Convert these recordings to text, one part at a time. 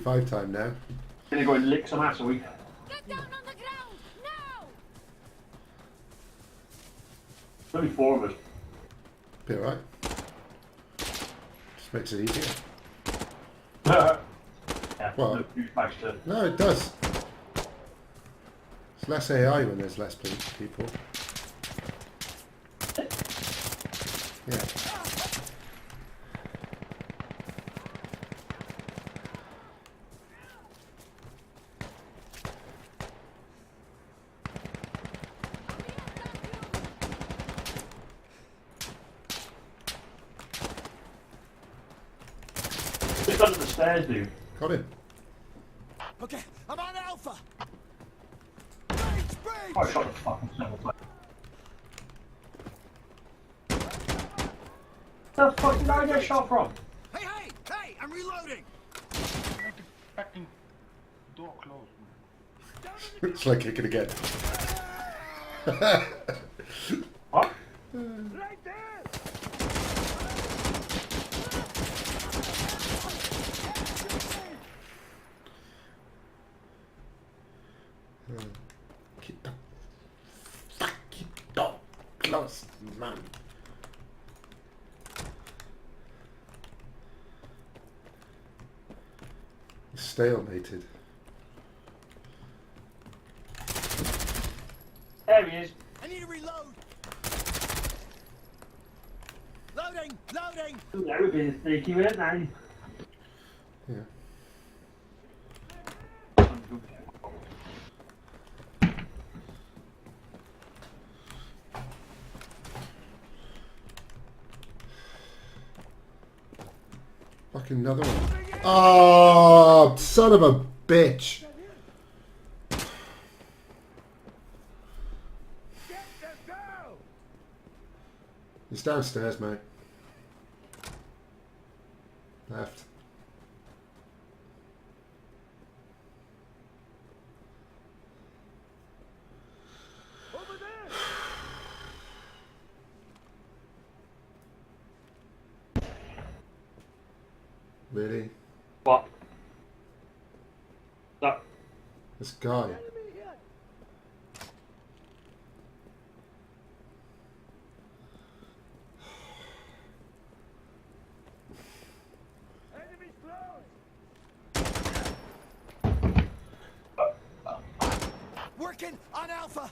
45 time now. Gonna go and lick some ass, are we? Get down on the ground now! There's only 4 of us. Be alright. Just makes it easier. Yeah, What? no huge bags to... No, it does. It's less AI when there's less people. Yeah. Just under the stairs, dude. Got him. Okay, I'm on Alpha. Oh, I shot the fucking several times. Where the fuck did I get shot from? Hey, hey, hey! I'm reloading. Let the fucking door closed, man. It's like kicking again. What? Right there. Keep the fucking door closed, man. Stalemated. There he is. I need to reload. Loading, loading. They were being sneaky, weren't they? Yeah. Fucking another one. Oh, son of a bitch. He's downstairs, mate. Left. Over there. Really? What? That. This guy. Enemies close. Working on Alpha.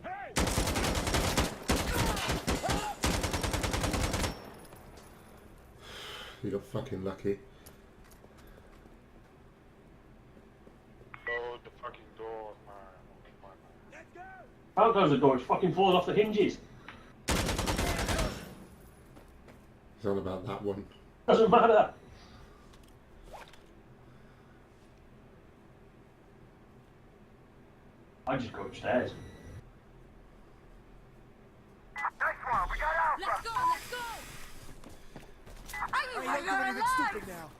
Hey! You got fucking lucky. Close the fucking door, man. Oh, come on, man. Let's go. How goes the door? It fucking falls off the hinges. He's on about that one. Doesn't matter. I just go upstairs. Let's go, let's go! I ain't doing anything stupid now.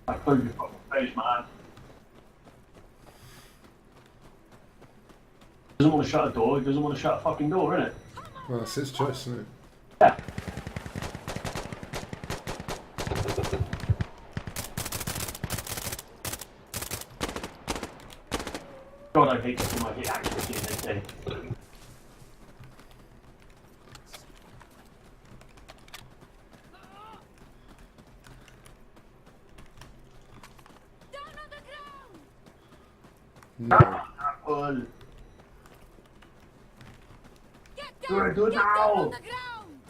I close your fucking face, man. Doesn't want to shut a door, he doesn't want to shut a fucking door, innit? Well, that's his choice, isn't it? Yeah. God, I hate this when I hit accuracy in this thing. Down on the ground! No. Apple. Get Do down! it, do it Get down now. on the ground!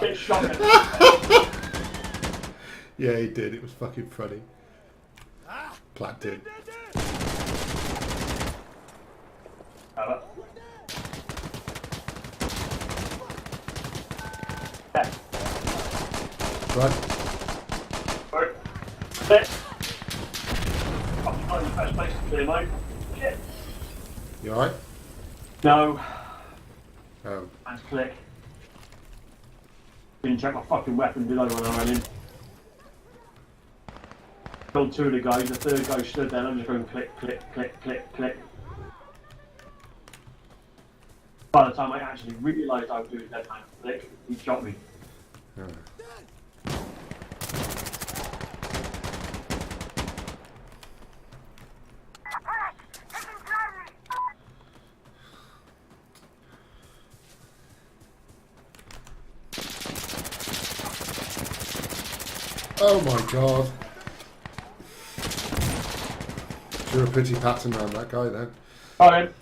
Get shot. Yeah, he did. It was fucking funny. Planted. Right. Right. Sit. Fucking not in the best place to clear, mate. Shit. You alright? No. Oh. Hands click. Didn't check my fucking weapon, did I, when I ran in? Killed two of the guys, the third guy stood there and I'm just going click, click, click, click, click. By the time I actually realised I was doing dead man click, he shot me. Yeah. Oh my god. Drew a pretty pattern around that guy then. Got him.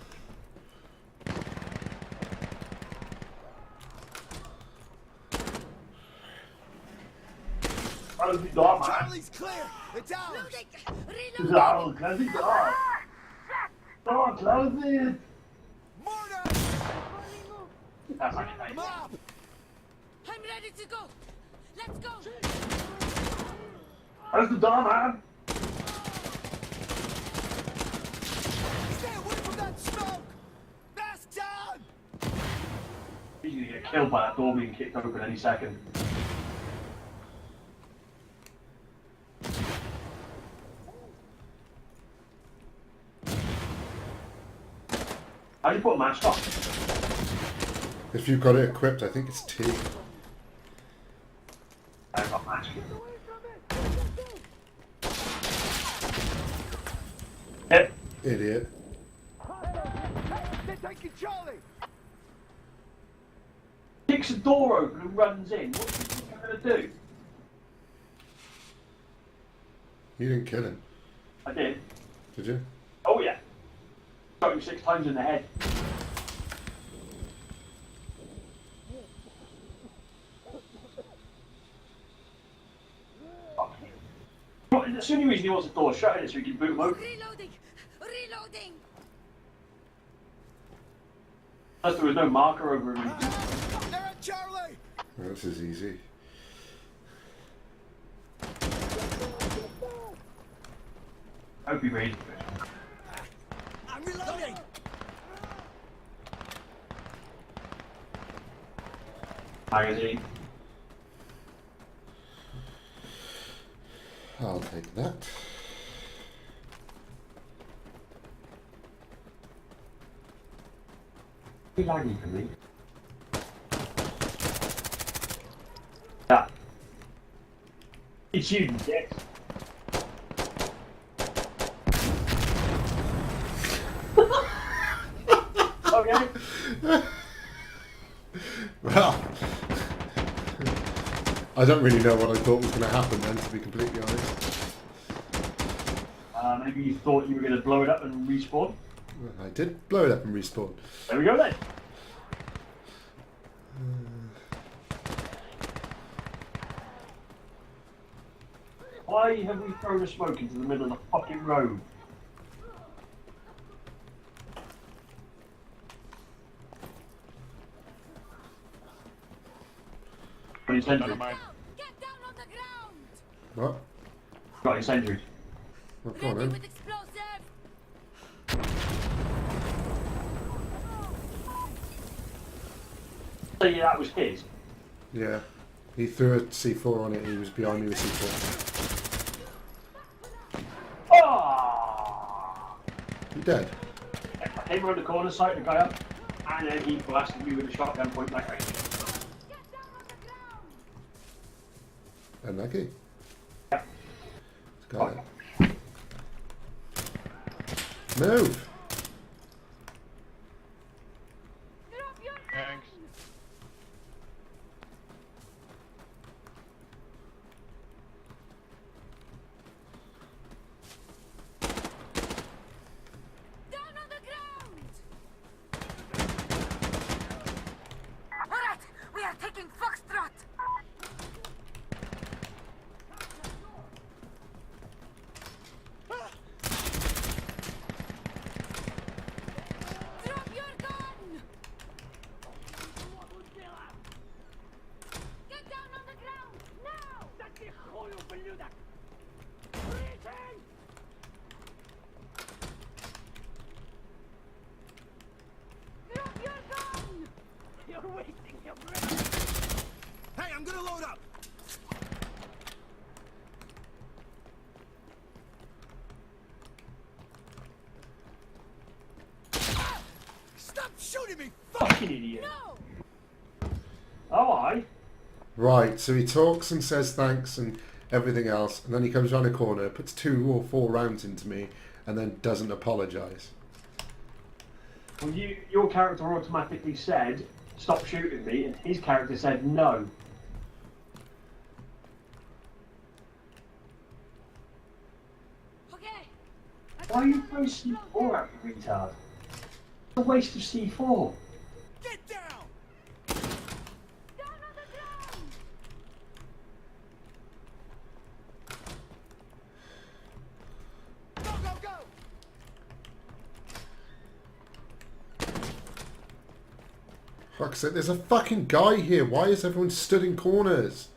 How's he got, man? Charlie's clear. It's ours. Reloading! Reloading! Oh, how's he got? Oh, close it! Mortar. That's actually nice. I'm up. I'm ready to go! Let's go! How's the door, man? Stay away from that smoke. Mask down. He's gonna get killed by that door being kicked open any second. How do you put a mask on? If you've got it equipped, I think it's T. I've got a mask. Yep. Idiot. They're taking Charlie. Kicks the door open and runs in. What's he gonna do? You didn't kill him, I did. did you? Oh yeah. Shot him 6 times in the head. That's the only reason he wants the door shut is so he can boot him open. Reloading! Reloading! Plus there was no marker over him. They're at Charlie. Well, this is easy. I hope he raised it. I'm reloading. Magazine. I'll take that. Be lagging for me. Yeah. It's you, dick. Okay. Well, I don't really know what I thought was going to happen then, to be completely honest. Maybe you thought you were going to blow it up and respawn. I did blow it up and respawn. There we go then. Why have we thrown a smoke into the middle of the fucking road? Got his sentry. Dynamite. Get down on the ground! What? Got his sentry. Well, go on Ready then. with explosive! So yeah, that was his. Yeah. He threw a C4 on it and he was behind me with C4. Oh! You dead? I came around the corner, sighted the guy up, and then he blasted me with a shotgun point blank range. Get down on the ground! Unlucky. Yeah. Got it. Move! Drop your Thanks. down on the ground! Alright, we are taking Foxtrot! shooting me, fuck! Fucking idiot. No! Oh, I. Right, so he talks and says thanks and everything else, and then he comes round a corner, puts 2 or 4 rounds into me, and then doesn't apologise. Well, your character automatically said, stop shooting me, and his character said no. Okay. Why are you throwing C4 at me, retard? It's a waste of C4. Get down! Down on the ground! Go, go, go! Fuck's sake, there's a fucking guy here. Why is everyone stood in corners?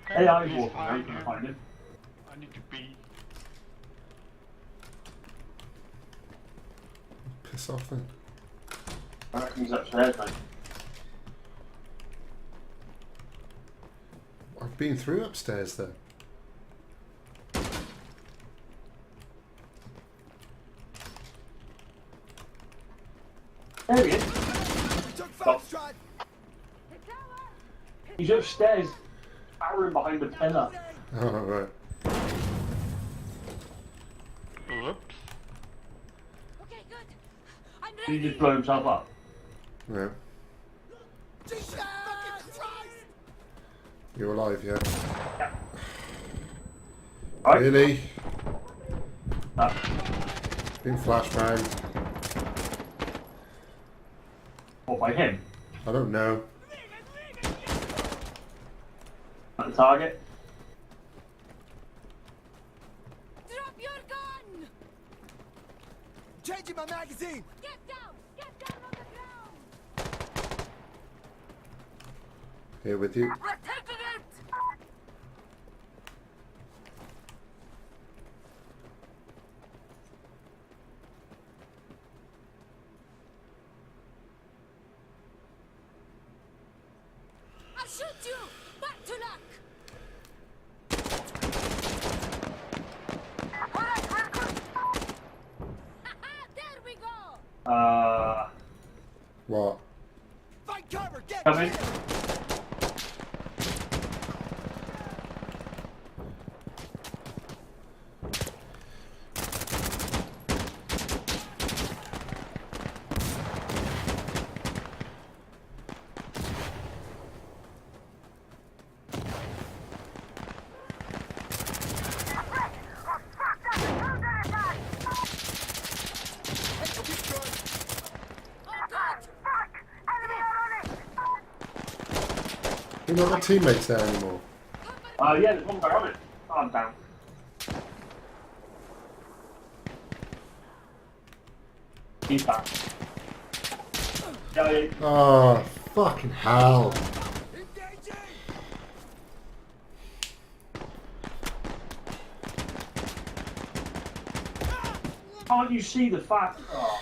Hey, I He's walk fine, around and yeah. find him. I need to pee. Piss off then. I reckon he's upstairs, mate. I've been through upstairs though. There he is. We took Foxtrot! The tower! He's upstairs, cowering behind the pillar. Oh, right. Oops. Okay, good. I'm He ready. just blew himself up. Yeah. Jesus fucking Christ! You're alive, yeah? Right? Really? Uh, Been flashbang. what, by him? I don't know. At the target? Drop your gun! Changing my magazine! Get down! Get down on the ground! Here with you. We're taking it! I'll shoot you! Back to luck! Alright, we're good! Haha, there we go! What? Find cover! Get Come in. clear! Hey, you'll be good. Oh, God! You're not got teammates there anymore. Yeah, there's one guy on it. Oh, I'm down. He's back. Yeah, Oh, fucking hell. Engaging! can't you see the fact? Oh.